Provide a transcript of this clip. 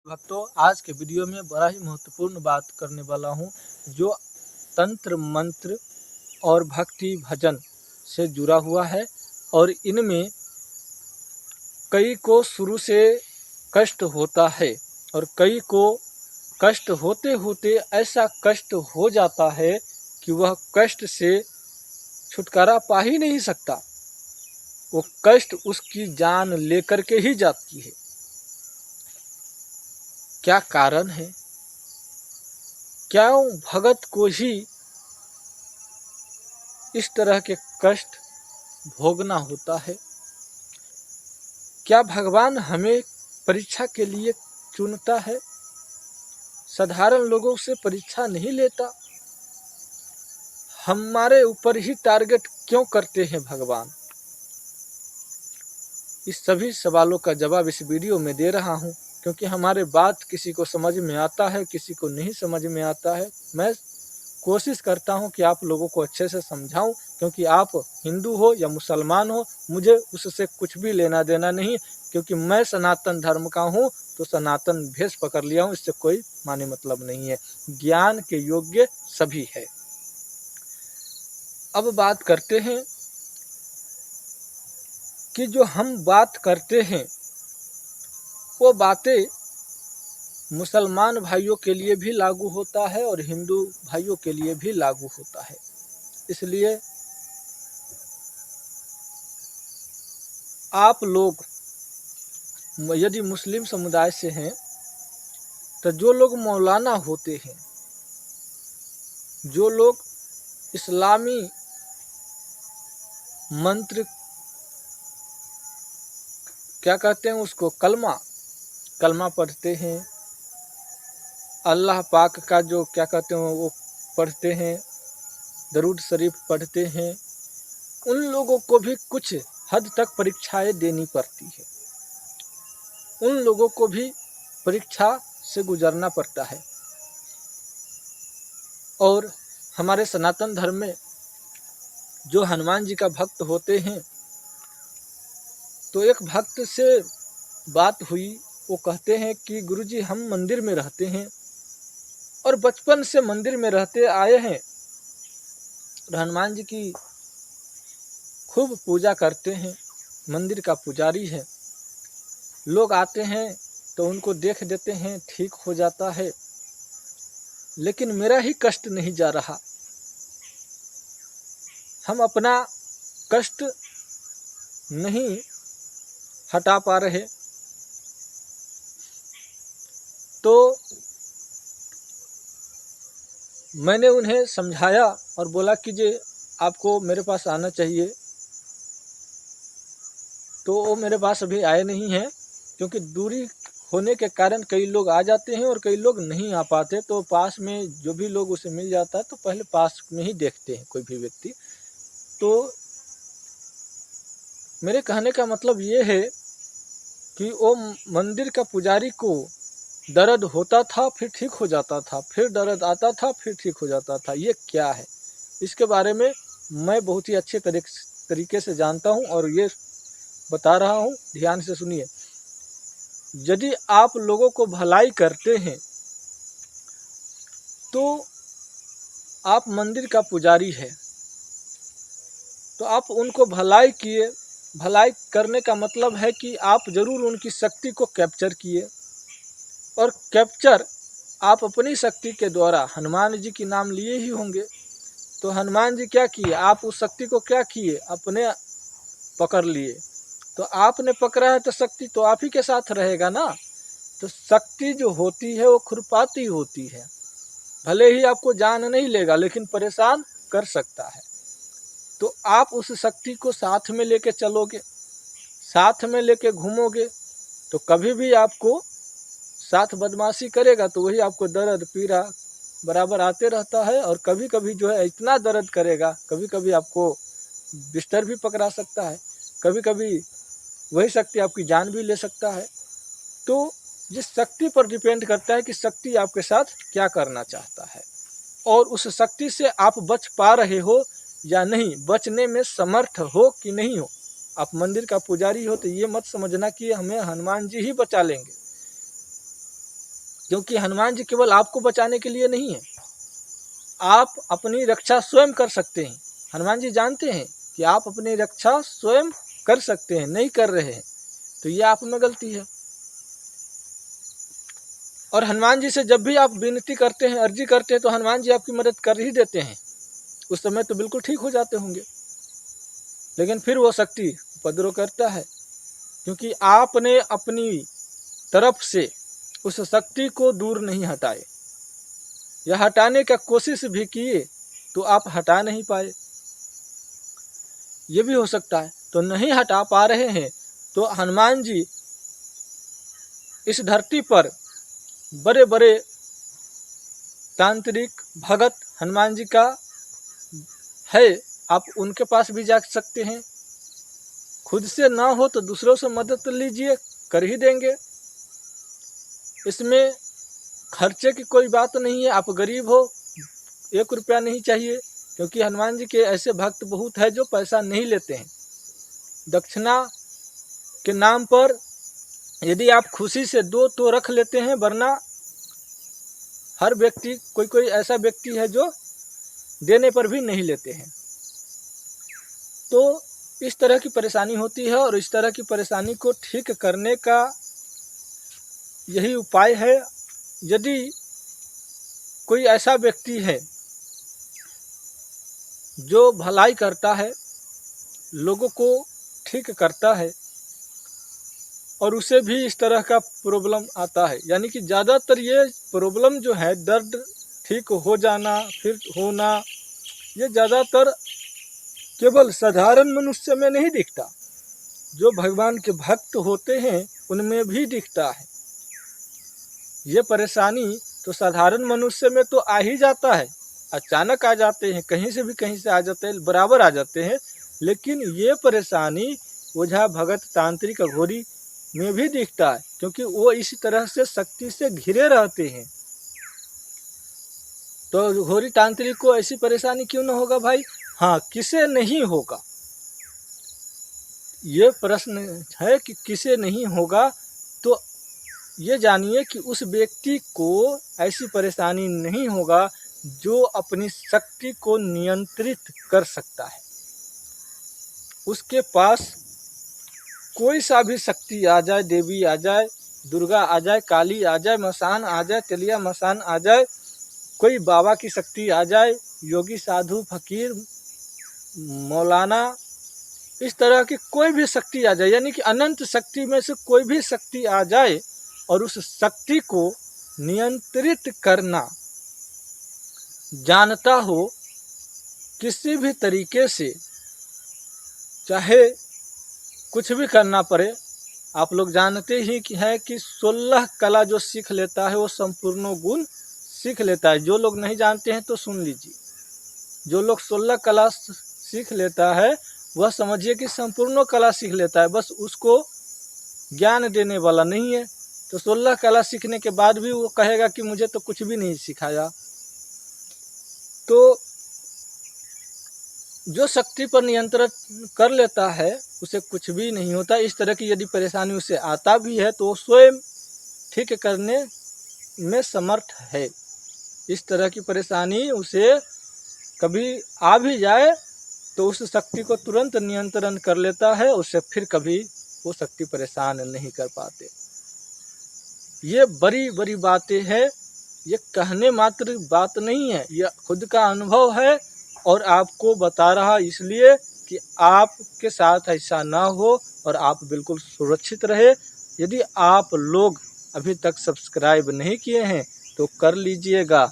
भक्तों, आज के वीडियो में बड़ा ही महत्वपूर्ण बात करने वाला हूँ जो तंत्र मंत्र और भक्ति भजन से जुड़ा हुआ है। और इनमें कई को शुरू से कष्ट होता है और कई को कष्ट होते होते ऐसा कष्ट हो जाता है कि वह कष्ट से छुटकारा पा ही नहीं सकता। वो कष्ट उसकी जान लेकर के ही जाती है। क्या कारण है? क्यों भगत को ही इस तरह के कष्ट भोगना होता है? क्या भगवान हमें परीक्षा के लिए चुनता है? साधारण लोगों से परीक्षा नहीं लेता। हमारे ऊपर ही टारगेट क्यों करते हैं भगवान? इस सभी सवालों का जवाब इस वीडियो में दे रहा हूं, क्योंकि हमारे बात किसी को समझ में आता है, किसी को नहीं समझ में आता है। मैं कोशिश करता हूं कि आप लोगों को अच्छे से समझाऊं, क्योंकि आप हिंदू हो या मुसलमान हो, मुझे उससे कुछ भी लेना देना नहीं, क्योंकि मैं सनातन धर्म का हूं तो सनातन भेष पकड़ लिया हूं। इससे कोई माने मतलब नहीं है। ज्ञान के योग्य सभी है। अब बात करते हैं कि जो हम बात करते हैं वो बातें मुसलमान भाइयों के लिए भी लागू होता है और हिंदू भाइयों के लिए भी लागू होता है। इसलिए आप लोग यदि मुस्लिम समुदाय से हैं तो जो लोग मौलाना होते हैं, जो लोग इस्लामी मंत्र क्या कहते हैं उसको कलमा पढ़ते हैं, अल्लाह पाक का जो क्या कहते हैं वो पढ़ते हैं, दरूद शरीफ पढ़ते हैं, उन लोगों को भी कुछ हद तक परीक्षाएं देनी पड़ती है। उन लोगों को भी परीक्षा से गुजरना पड़ता है। और हमारे सनातन धर्म में जो हनुमान जी का भक्त होते हैं, तो एक भक्त से बात हुई। वो कहते हैं कि गुरुजी हम मंदिर में रहते हैं और बचपन से मंदिर में रहते आए हैं और हनुमान जी की खूब पूजा करते हैं, मंदिर का पुजारी है। लोग आते हैं तो उनको देख देते हैं, ठीक हो जाता है, लेकिन मेरा ही कष्ट नहीं जा रहा। हम अपना कष्ट नहीं हटा पा रहे। तो मैंने उन्हें समझाया और बोला कि जे आपको मेरे पास आना चाहिए। तो वो मेरे पास अभी आए नहीं हैं, क्योंकि दूरी होने के कारण कई लोग आ जाते हैं और कई लोग नहीं आ पाते। तो पास में जो भी लोग उसे मिल जाता है तो पहले पास में ही देखते हैं कोई भी व्यक्ति। तो मेरे कहने का मतलब ये है कि वो मंदिर का पुजारी को दर्द होता था फिर ठीक हो जाता था, फिर दर्द आता था फिर ठीक हो जाता था। ये क्या है? इसके बारे में मैं बहुत ही अच्छे तरीके से जानता हूँ और ये बता रहा हूँ, ध्यान से सुनिए। यदि आप लोगों को भलाई करते हैं तो आप मंदिर का पुजारी है, तो आप उनको भलाई किए। भलाई करने का मतलब है कि आप जरूर उनकी शक्ति को कैप्चर किए, और कैप्चर आप अपनी शक्ति के द्वारा हनुमान जी की नाम लिए ही होंगे। तो हनुमान जी क्या किए? आप उस शक्ति को क्या किए? अपने पकड़ लिए। तो आपने पकड़ा है तो शक्ति तो आप ही के साथ रहेगा ना। तो शक्ति जो होती है वो खुरपाती होती है। भले ही आपको जान नहीं लेगा लेकिन परेशान कर सकता है। तो आप उस शक्ति को साथ में लेके चलोगे, साथ में लेके घूमोगे, तो कभी भी आपको साथ बदमाशी करेगा तो वही आपको दर्द पीड़ा बराबर आते रहता है। और कभी कभी जो है इतना दर्द करेगा, कभी कभी आपको बिस्तर भी पकड़ा सकता है, कभी कभी वही शक्ति आपकी जान भी ले सकता है। तो जिस शक्ति पर डिपेंड करता है कि शक्ति आपके साथ क्या करना चाहता है, और उस शक्ति से आप बच पा रहे हो या नहीं, बचने में समर्थ हो कि नहीं हो। आप मंदिर का पुजारी हो तो ये मत समझना कि हमें हनुमान जी ही बचा लेंगे। क्योंकि हनुमान जी केवल आपको बचाने के लिए नहीं है, आप अपनी रक्षा स्वयं कर सकते हैं। हनुमान जी जानते हैं कि आप अपनी रक्षा स्वयं कर सकते हैं, नहीं कर रहे हैं, तो ये आप में गलती है। और हनुमान जी से जब भी आप विनती करते हैं, अर्जी करते हैं, तो हनुमान जी आपकी मदद कर ही देते हैं। उस समय तो बिल्कुल ठीक हो जाते होंगे, लेकिन फिर वो शक्ति उपद्रव करता है, क्योंकि आपने अपनी तरफ से उस शक्ति को दूर नहीं हटाए, या हटाने का कोशिश भी किए तो आप हटा नहीं पाए। ये भी हो सकता है। तो नहीं हटा पा रहे हैं तो हनुमान जी इस धरती पर बड़े बड़े तांत्रिक भगत हनुमान जी का है, आप उनके पास भी जा सकते हैं। खुद से ना हो तो दूसरों से मदद लीजिए, कर ही देंगे। इसमें खर्चे की कोई बात नहीं है। आप गरीब हो, 1 रुपया नहीं चाहिए, क्योंकि हनुमान जी के ऐसे भक्त बहुत है जो पैसा नहीं लेते हैं। दक्षिणा के नाम पर यदि आप खुशी से 2 तो रख लेते हैं, वरना हर व्यक्ति, कोई ऐसा व्यक्ति है जो देने पर भी नहीं लेते हैं। तो इस तरह की परेशानी होती है, और इस तरह की परेशानी को ठीक करने का यही उपाय है। यदि कोई ऐसा व्यक्ति है जो भलाई करता है, लोगों को ठीक करता है, और उसे भी इस तरह का प्रॉब्लम आता है, यानी कि ज़्यादातर ये प्रॉब्लम जो है, दर्द ठीक हो जाना फिर होना, ये ज़्यादातर केवल साधारण मनुष्य में नहीं दिखता, जो भगवान के भक्त होते हैं उनमें भी दिखता है। ये परेशानी तो साधारण मनुष्य में तो आ ही जाता है, अचानक आ जाते हैं, कहीं से आ जाते हैं, बराबर आ जाते हैं। लेकिन ये परेशानी ओझा भगत तांत्रिक अघोरी में भी दिखता है, क्योंकि वो इसी तरह से शक्ति से घिरे रहते हैं। तो घोरी तांत्रिक को ऐसी परेशानी क्यों ना होगा भाई? हाँ, किसे नहीं होगा, ये प्रश्न है कि किसे नहीं होगा। तो ये जानिए कि उस व्यक्ति को ऐसी परेशानी नहीं होगा जो अपनी शक्ति को नियंत्रित कर सकता है। उसके पास कोई सा भी शक्ति आ जाए, देवी आ जाए, दुर्गा आ जाए, काली आ जाए, मसान आ जाए, तेलिया मसान आ जाए, कोई बाबा की शक्ति आ जाए, योगी साधु फकीर मौलाना, इस तरह की कोई भी शक्ति आ जाए, यानी कि अनंत शक्ति में से कोई भी शक्ति आ जाए, और उस शक्ति को नियंत्रित करना जानता हो किसी भी तरीके से, चाहे कुछ भी करना पड़े। आप लोग जानते ही कि है कि 16 कला जो सीख लेता है वो संपूर्ण गुण सीख लेता है। जो लोग नहीं जानते हैं तो सुन लीजिए, जो लोग 16 कला सीख लेता है वह समझिए कि संपूर्ण कला सीख लेता है, बस उसको ज्ञान देने वाला नहीं है। तो 16 कला सीखने के बाद भी वो कहेगा कि मुझे तो कुछ भी नहीं सिखाया। तो जो शक्ति पर नियंत्रण कर लेता है उसे कुछ भी नहीं होता। इस तरह की यदि परेशानी उसे आता भी है तो स्वयं ठीक करने में समर्थ है। इस तरह की परेशानी उसे कभी आ भी जाए तो उस शक्ति को तुरंत नियंत्रण कर लेता है, उससे फिर कभी वो शक्ति परेशान नहीं कर पाते। ये बड़ी बड़ी बातें हैं, ये कहने मात्र बात नहीं है, यह खुद का अनुभव है, और आपको बता रहा इसलिए कि आपके साथ ऐसा ना हो और आप बिल्कुल सुरक्षित रहे। यदि आप लोग अभी तक सब्सक्राइब नहीं किए हैं तो कर लीजिएगा।